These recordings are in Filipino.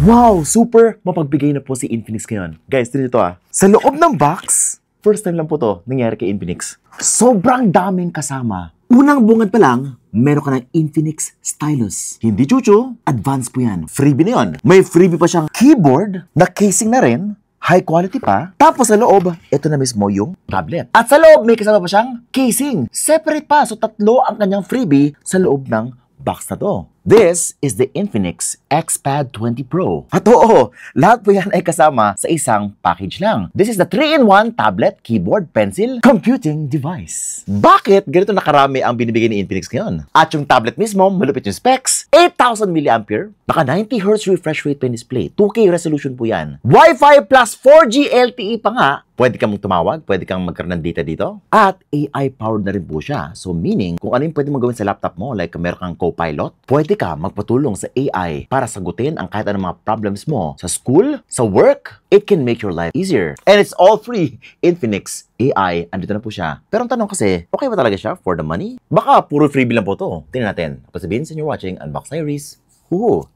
Wow, super mapagbigay na po si Infinix ngayon. Guys, ito sa loob ng box, first time lang po to nangyari kay Infinix. Sobrang daming kasama. Unang bungad pa lang, meron ka ng Infinix stylus. Hindi chuchu, advanced po yan. Freebie na yun. May freebie pa siyang keyboard na casing na rin. High quality pa. Tapos sa loob, ito na mismo yung tablet. At sa loob, may kasama pa siyang casing. Separate pa. So, tatlo ang kanyang freebie sa loob ng box na to. This is the Infinix XPad 20 Pro. At oo, lahat po yan ay kasama sa isang package lang. This is the 3-in-1 tablet, keyboard, pencil, computing device. Bakit ganito nakarami ang binibigay ni Infinix ngayon? At yung tablet mismo, malupit yung specs, 8,000 mAh, naka 90Hz refresh rate pen display, 2K resolution po yan. Wi-Fi plus 4G LTE pa nga. Pwede kang tumawag, pwede kang magkaroon ng data dito. At AI-powered na rin po siya. So meaning, kung ano yung pwede mong gawin sa laptop mo, like meron kang co-pilot, pwede ka magpatulong sa AI para sagutin ang kahit anong mga problems mo sa school, sa work. It can make your life easier. And it's all free. Infinix AI, andito na po siya. Pero ang tanong kasi, okay ba talaga siya for the money? Baka puro freebie lang po to. Tingnan natin. Ako si Vince and you're watching Unbox Diaries. Woohoo!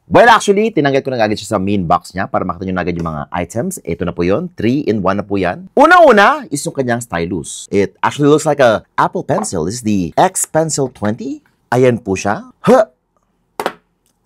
Well, actually, tinanggal ko na agad siya sa main box niya para makita nyo na agad yung mga items. Ito na po yun. 3-in-1 na po yan. Una-una is yung kanyang stylus. It actually looks like a Apple Pencil. This is the X Pencil 20. Ayan po siya. Huh!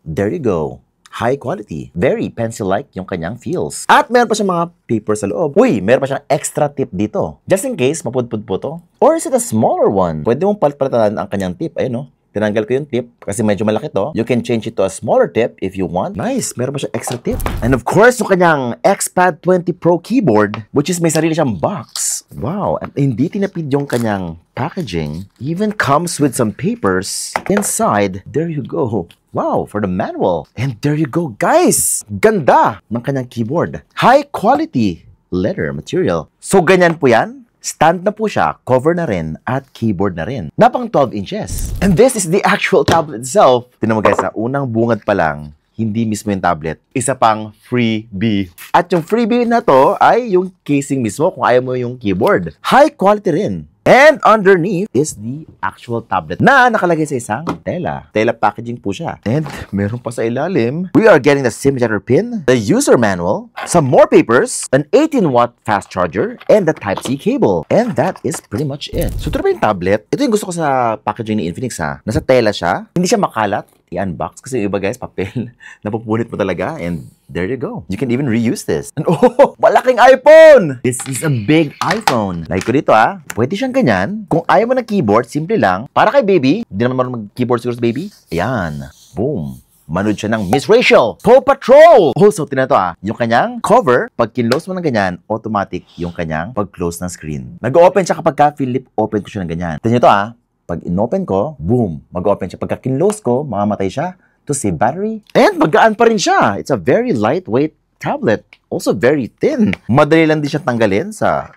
There you go. High quality. Very pencil-like yung kanyang feels. At meron pa siya mga paper sa loob. Uy, meron pa siyang extra tip dito. Just in case, mapudpud po to. Or is it a smaller one? Pwede mong palit-palitan ang kanyang tip. Ayun, no? Tinanggal ko yung tip kasi medyo malaki to. You can change it to a smaller tip if you want. Nice! Meron pa siya extra tip. And of course, yung kanyang XPad 20 Pro keyboard, which is may sarili siyang box. Wow! At hindi tinapid yung kanyang packaging. Even comes with some papers inside. There you go. Wow! For the manual. And there you go, guys! Ganda ng kanyang keyboard. High quality leather material. So, ganyan po yan. Stand na po siya, cover na rin, at keyboard na rin. Napang 12 inches. And this is the actual tablet itself. Tignan mo guys, unang bungad pa lang, hindi mismo yung tablet. Isa pang freebie. At yung freebie na to ay yung casing mismo kung ayaw mo yung keyboard. High quality rin. And underneath is the actual tablet na nakalagay sa isang tela. Tela packaging po siya. And meron pa sa ilalim, we are getting the SIM ejector pin, the user manual, some more papers, an 18-watt fast charger, and the Type-C cable. And that is pretty much it. So ito ba yung tablet? Ito yung gusto ko sa packaging ni Infinix ha. Nasa tela siya. Hindi siya makalat. I-unbox kasi yung iba guys, papel. Napupunit mo talaga. And there you go. You can even reuse this. And oh, malaking iPhone! This is a big iPhone. Like ko dito ha. Pwede siyang ganyan. Kung ayaw mo ng keyboard, simple lang. Para kay baby, hindi naman marunong mag-keyboard siguro sa baby. Ayan. Boom. Manood siya ng Miss Rachel, Paw Patrol! Also, tingnan to yung kanyang cover, pag kinlose mo ng ganyan, automatic yung kanyang pag-close ng screen. Nag-open siya kapag ka-flip open ko siya ng ganyan. Tingnan to pag in-open ko, boom, mag-open siya. Pagka kinlose ko, mamamatay siya to save battery. And magaan pa rin siya. It's a very lightweight tablet. Also very thin. Madali lang din siya tanggalin sa...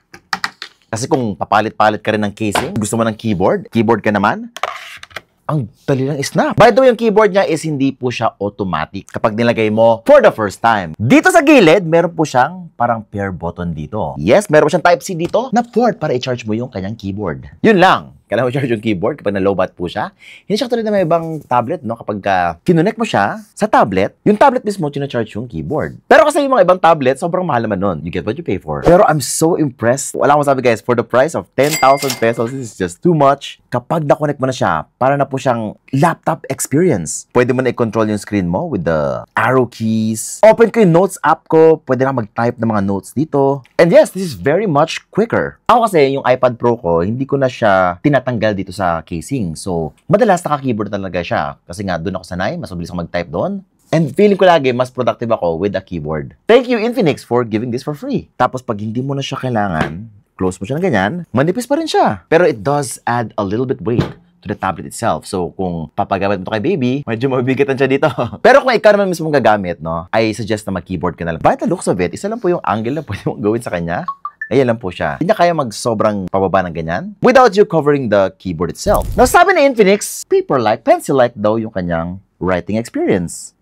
Kasi kung papalit-palit ka rin ng casing, gusto mo ng keyboard ka naman, ang dali lang snap. By the way, yung keyboard niya is hindi po siya automatic kapag nilagay mo for the first time. Dito sa gilid, meron po siyang parang pair button dito. Yes, meron po siyang Type-C dito na port para i-charge mo yung kanyang keyboard. Yun lang. Kailangan mo i-charge yung keyboard kapag na-lowbat po siya. Hindi siya katulad na may ibang tablet, no? Kapag kinonect mo siya sa tablet, yung tablet mismo charge yung keyboard. Pero kasi yung mga ibang tablet, sobrang mahal naman nun. You get what you pay for. Pero I'm so impressed. Wala akong sabi guys, for the price of 10,000 pesos, this is just too much. Kapag na-connect mo na siya, para na po siyang laptop experience. Pwede mo na i-control yung screen mo with the arrow keys. Open ko yung notes app ko. Pwede na mag-type ng mga notes dito. And yes, this is very much quicker. Ako kasi, yung iPad Pro ko, hindi ko na siya tinatanggal dito sa casing. So, madalas naka-keyboard talaga siya. Kasi nga, doon ako sanay. Mas mabilis ako mag-type doon. And feeling ko lagi, mas productive ako with a keyboard. Thank you, Infinix, for giving this for free. Tapos, pag hindi mo na siya kailangan, close mo siya ng ganyan, manipis pa rin siya. Pero it does add a little bit weight to the tablet itself. So, kung papagamit mo ito kay baby, medyo mabibigatan siya dito. Pero kung ikaw naman mismo gagamit, no, I suggest na mag-keyboard ka na lang. By the looks of it, isa lang po yung angle na pwede mong gawin sa kanya. Ayan lang po siya. Hindi niya kaya mag-sobrang pababa ng ganyan without you covering the keyboard itself. Now, sabi ni Infinix, paper-like, pencil-like daw yung kanyang writing experience.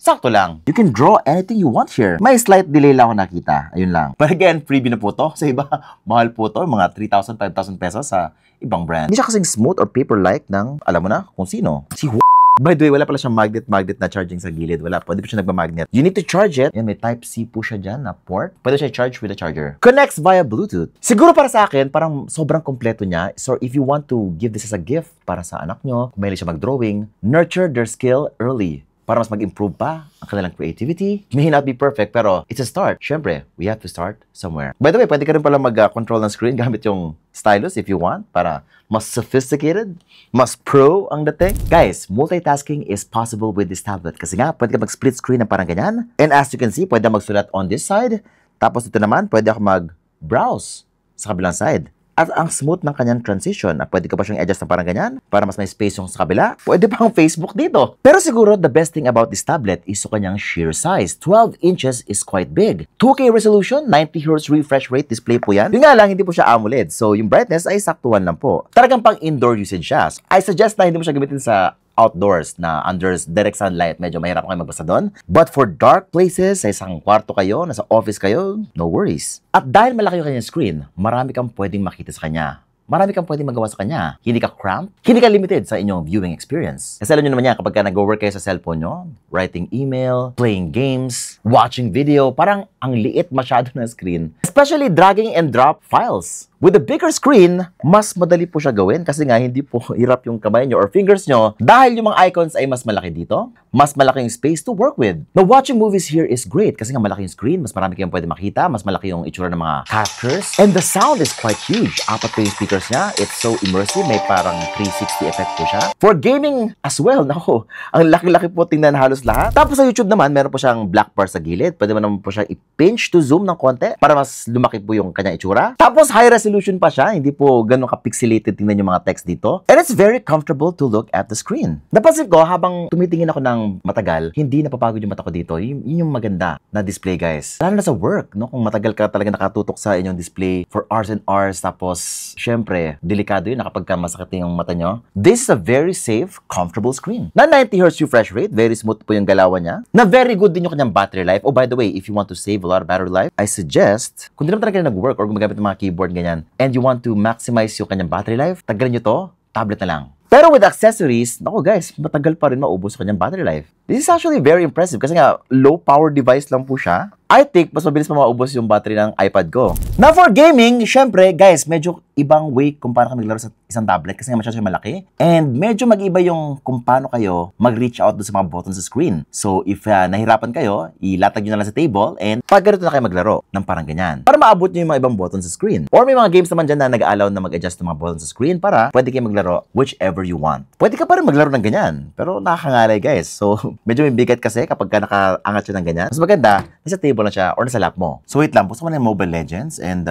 sakto lang. You can draw anything you want here. May slight delay lang ako nakita. Ayun lang. But again, freebie na po to. Sa iba, mahal po to. Mga 3,000, 5,000 pesos sa ibang brand. Hindi siya kasing smooth or paper-like ng, alam mo na, kung sino. Si By the way, wala pala siyang magnet na charging sa gilid. Wala po. Hindi po siya nagmamagnet. You need to charge it. Yan, may Type-C po siya dyan na port. Pwede siya charge with a charger. Connects via Bluetooth. Siguro para sa akin, parang sobrang kompleto niya. So, if you want to give this as a gift para sa anak nyo, kung mahilig siya mag-drawing, nurture their skill early para mas mag-improve pa ang kanilang creativity. May not be perfect, pero it's a start. Siyempre, we have to start somewhere. By the way, pwede ka rin pala mag-control ng screen gamit yung stylus if you want para mas sophisticated, mas pro ang dating. Guys, multitasking is possible with this tablet kasi nga, pwede ka mag-split screen na parang ganyan. And as you can see, pwede magsulat on this side. Tapos ito naman, pwede ako mag-browse sa kabilang side. At ang smooth ng kanyang transition, pwede ka pa siyang adjust na parang ganyan para mas may space yung sa kabila. Pwede pa ang Facebook dito. Pero siguro, the best thing about this tablet is yung kanyang sheer size. 12 inches is quite big. 2K resolution, 90Hz refresh rate display po yan. Yun nga lang, hindi po siya AMOLED. So, yung brightness ay saktuhan lang po. Talagang pang indoor usage siya. I suggest na hindi mo siya gamitin sa outdoors na under direct sunlight, medyo mahirap kayo magbasa doon. But for dark places, sa isang kwarto kayo, nasa office kayo, no worries. At dahil malaki yung kanyang screen, marami kang pwedeng makita sa kanya. Marami kang pwedeng magawa sa kanya. Hindi ka cramped, hindi ka limited sa inyong viewing experience. Kasi alam nyo naman yan, kapag ka nag-work kayo sa cellphone nyo, writing email, playing games, watching video, parang ang liit masyado na screen. Especially dragging and drop files. With a bigger screen, mas madali po siya gawin kasi nga hindi po hirap yung kamay nyo or fingers nyo dahil yung mga icons ay mas malaki dito, mas malaki yung space to work with. Now, watching movies here is great kasi nga malaki yung screen, mas marami kayong pwede makita, mas malaki yung itsura ng mga characters, and the sound is quite huge. Apat po yung speakers niya, it's so immersive, may parang 360 effect po siya. For gaming as well, nako, ang laki-laki po tingnan halos lahat. Tapos sa YouTube naman, meron po siyang black bar sa gilid, pwede mo naman po siyang i-pinch to zoom ng konti para mas lumaki po yung kanyang itsura. Tapos high resolution pa siya, hindi po ganun ka-pixelated tingnan yung mga text dito. And it's very comfortable to look at the screen. Napansin ko, habang tumitingin ako ng matagal, hindi napapagod yung mata ko dito. Yun yung maganda na display, guys. Lalo na sa work, no? Kung matagal ka talaga nakatutok sa inyong display for hours and hours, tapos, syempre, delikado yun na kapag masakit yung mata nyo. This is a very safe, comfortable screen. Na 90Hz refresh rate, very smooth po yung galawan niya. Na very good din yung kanyang battery life. Oh, by the way, if you want to save a lot of battery life, I suggest, kung di naman talaga nag-work or gumagamit ng mga keyboard ganyan, and you want to maximize yung kanyang battery life, tagalin nyo to, tablet na lang. Pero with accessories, naku guys, matagal pa rin maubos yung kanyang battery life. This is actually very impressive kasi nga low power device lang po siya. I think mas mabilis pa maubos yung battery ng iPad ko. Now for gaming, syempre guys, medyo ibang way kung paano kami maglaro sa isang tablet kasi nga masyado siya malaki. And medyo mag-iba yung kung paano kayo mag-reach out doon sa mga buttons sa screen. So if nahirapan kayo, ilatag nyo na lang sa table and pag ganito na kayo maglaro ng parang ganyan. Para maabot nyo yung mga ibang buttons sa screen. Or may mga games naman dyan na nag-allow na mag-adjust ng mga buttons sa screen para pwede kayo maglaro whichever you want. Pwede ka pa rin maglaro ng ganyan. Pero nakakangalay guys. So medyo may bigat kasi kapag ka nakaangat siya ng ganyan. Mas maganda, nasa table na siya or nasa lap mo. So wait lang, buksan mo na yung Mobile Legends and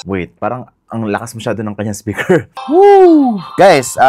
wait, parang ang lakas masyado ng kanyang speaker. Woo! Guys,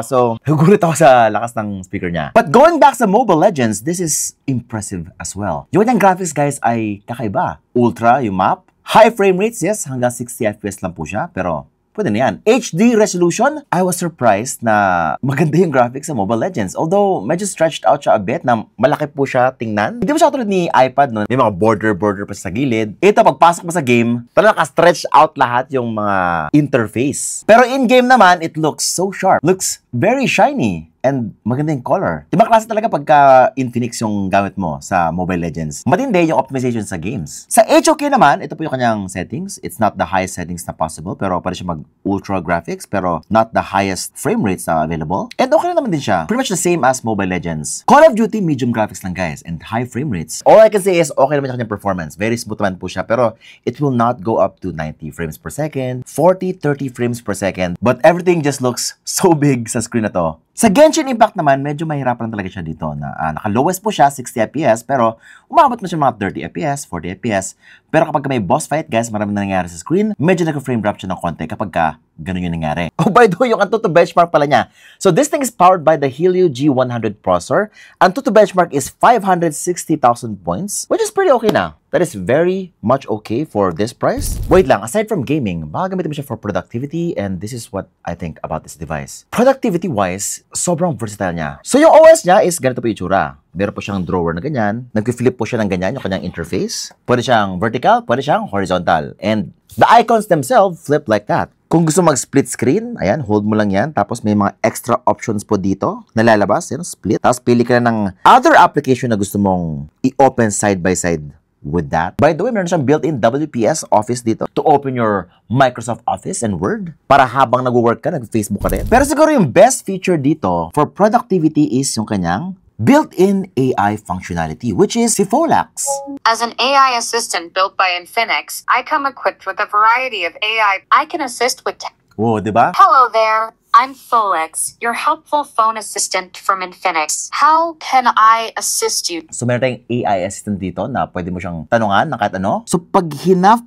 so nagugulat ako sa lakas ng speaker niya. But going back sa Mobile Legends, this is impressive as well. Yung kanyang graphics guys ay kakaiba. Ultra yung map. High frame rates, yes, hanggang 60 FPS lang po siya, pero pwede na yan. HD resolution, I was surprised na maganda yung graphics sa Mobile Legends. Although, medyo stretched out siya a bit na malaki po siya tingnan. Hindi mo siya tulad ni iPad, no? May mga border pa sa gilid. Ito, pagpasok mo sa game, talaga naka-stretch out lahat yung mga interface. Pero in-game naman, it looks so sharp. Looks very shiny. And maganda yung color. Ibang klase talaga pagka Infinix yung gamit mo sa Mobile Legends. Matindi yung optimization sa games. Sa HOK naman, ito po yung kanyang settings. It's not the highest settings na possible, pero pwede siya mag-ultra graphics, pero not the highest frame rates na available. And okay na naman din siya. Pretty much the same as Mobile Legends. Call of Duty, medium graphics lang guys, and high frame rates. All I can say is, okay naman yung kanyang performance. Very smooth naman po siya, pero it will not go up to 90 frames per second, 40, 30 frames per second, but everything just looks so big sa screen na to. Sa Genshin Impact naman, medyo mahirapan talaga siya dito na naka-lowest po siya, 60 FPS, pero umabot na siya mga 30 FPS, 40 FPS. Pero kapag may boss fight, guys, marami na nangyari sa screen, medyo nag-frame drop siya ng konti kapag ganun yung nangyari. Oh, by the way, yung Antutu benchmark pala niya. So this thing is powered by the Helio G100 processor. Antutu benchmark is 560,000 points, which is pretty okay na. That is very much okay for this price. Wait lang, aside from gaming, baka gamitin mo siya for productivity, and this is what I think about this device. Productivity-wise, sobrang versatile niya. So yung OS niya is ganito po yung itsura. Meron po siyang drawer na ganyan. Nag-flip po siya ng ganyan yung kanyang interface. Pwede siyang vertical, pwede siyang horizontal. And the icons themselves flip like that. Kung gusto mag-split screen, ayan, hold mo lang yan. Tapos may mga extra options po dito na lalabas. Yan, split. Tapos pili ka na ng other application na gusto mong i-open side by side with that. By the way, meron siyang built-in WPS Office dito to open your Microsoft Office and Word para habang nag-work ka, nag-Facebook ka rin. Pero siguro yung best feature dito for productivity is yung kanyang built-in AI functionality, which is si Folax. As an AI assistant built by Infinix, I come equipped with a variety of AI. I can assist with... Oh, di ba? Hello there. I'm Folex, your helpful phone assistant from Infinix. How can I assist you? So, meron tayong AI assistant dito na pwede mo siyang tanungan ng kahit ano. So, pag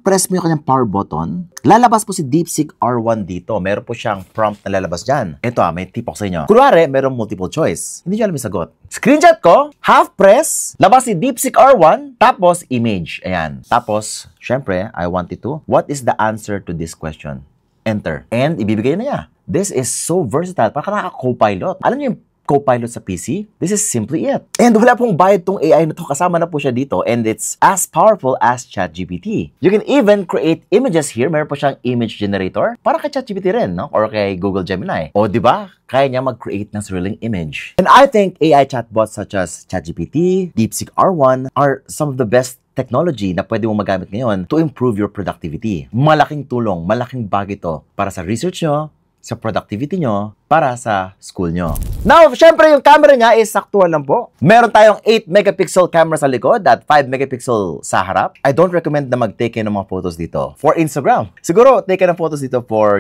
press mo yung kanyang power button, lalabas po si DeepSeek R1 dito. Meron po siyang prompt na lalabas dyan. Ito may tip ako sa inyo. Kunwari, merong multiple choice. Hindi nyo alam yung sagot. Screenshot ko, half press, labas si DeepSeek R1, tapos image. Ayan. Tapos, syempre, I wanted to. What is the answer to this question? Enter. And ibibigay na niya. This is so versatile. Parang naka-copilot. Alam niyo yung copilot sa PC? This is simply it. And wala pong bayad tong AI na to. Kasama na po siya dito. And it's as powerful as ChatGPT. You can even create images here. Meron po siyang image generator. Para kay ChatGPT rin, no? Or kay Google Gemini. O, di ba? Kaya niya mag-create ng sariling image. And I think AI chatbots such as ChatGPT, DeepSeek R1 are some of the best technology na pwede mo magamit ngayon to improve your productivity. Malaking tulong, malaking bagay to para sa research nyo, sa productivity nyo, para sa school nyo. Now, syempre, yung camera niya is saktuhan lang po. Meron tayong 8 megapixel camera sa likod at 5 megapixel sa harap. I don't recommend na mag-take ng mga photos dito for Instagram. Siguro, take ng photos dito for,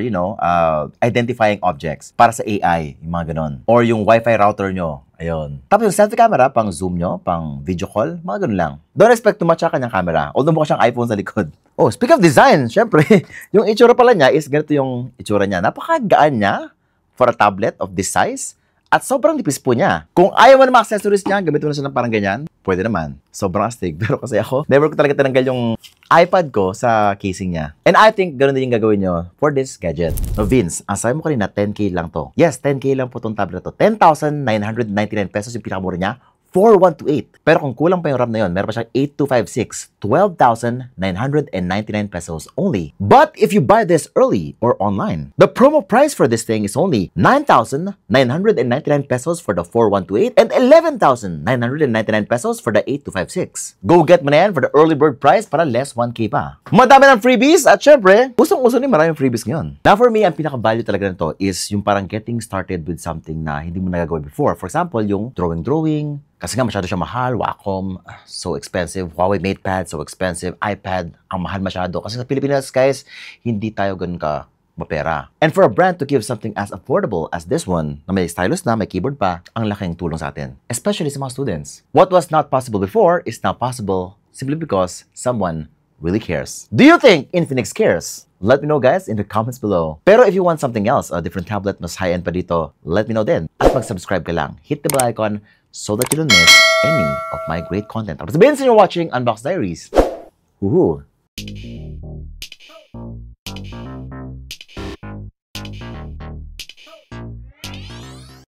identifying objects para sa AI, yung mga ganon. Or yung Wi-Fi router nyo. Ayun. Tapos yung selfie camera, pang zoom nyo, pang video call, mga ganun lang. Don't expect to match sa kanyang camera. Although mukha siyang iPhone sa likod. Oh, speak of design, syempre, yung itsura pala niya is ganito yung itsura niya. Napakagaan niya for a tablet of this size. At sobrang nipis po niya. Kung ayaw mo ng mga accessories niya, gamitin mo na siya ng parang ganyan, pwede naman. Sobrang astig. Pero kasi ako, never ko talaga tinanggal yung iPad ko sa casing niya. And I think ganun din yung gagawin nyo for this gadget. So Vince, ang sabi mo kanina, 10K lang to. Yes, 10K lang po itong tablet to. 10,999 pesos yung pinakamura niya. 4128. Pero kung kulang pa yung RAM na yun, meron pa siyang 8256, 12,999 pesos only. But if you buy this early or online, the promo price for this thing is only 9,999 pesos for the 4128 and 11,999 pesos for the 8256. Go get mo na yan for the early bird price para less 1K pa. Madami ng freebies at syempre, usong-uso ni maraming freebies ngayon. Now for me, ang pinaka-value talaga nito is yung parang getting started with something na hindi mo nagagawa before. For example, yung drawing, kasi nga masyado siya mahal, Wacom, so expensive, Huawei MatePad, so expensive, iPad, ang mahal masyado. Kasi sa Pilipinas, guys, hindi tayo ganun ka mapera. And for a brand to give something as affordable as this one, na may stylus na, may keyboard pa, ang laking tulong sa atin. Especially sa mga students. What was not possible before is now possible simply because someone really cares. Do you think Infinix cares? Let me know, guys, in the comments below. Pero if you want something else, a different tablet, mas high-end pa dito, let me know din. At mag-subscribe ka lang. Hit the bell icon so that you don't miss any of my great content. Tapos sabihin sa inyo watching Unbox Diaries. Woohoo!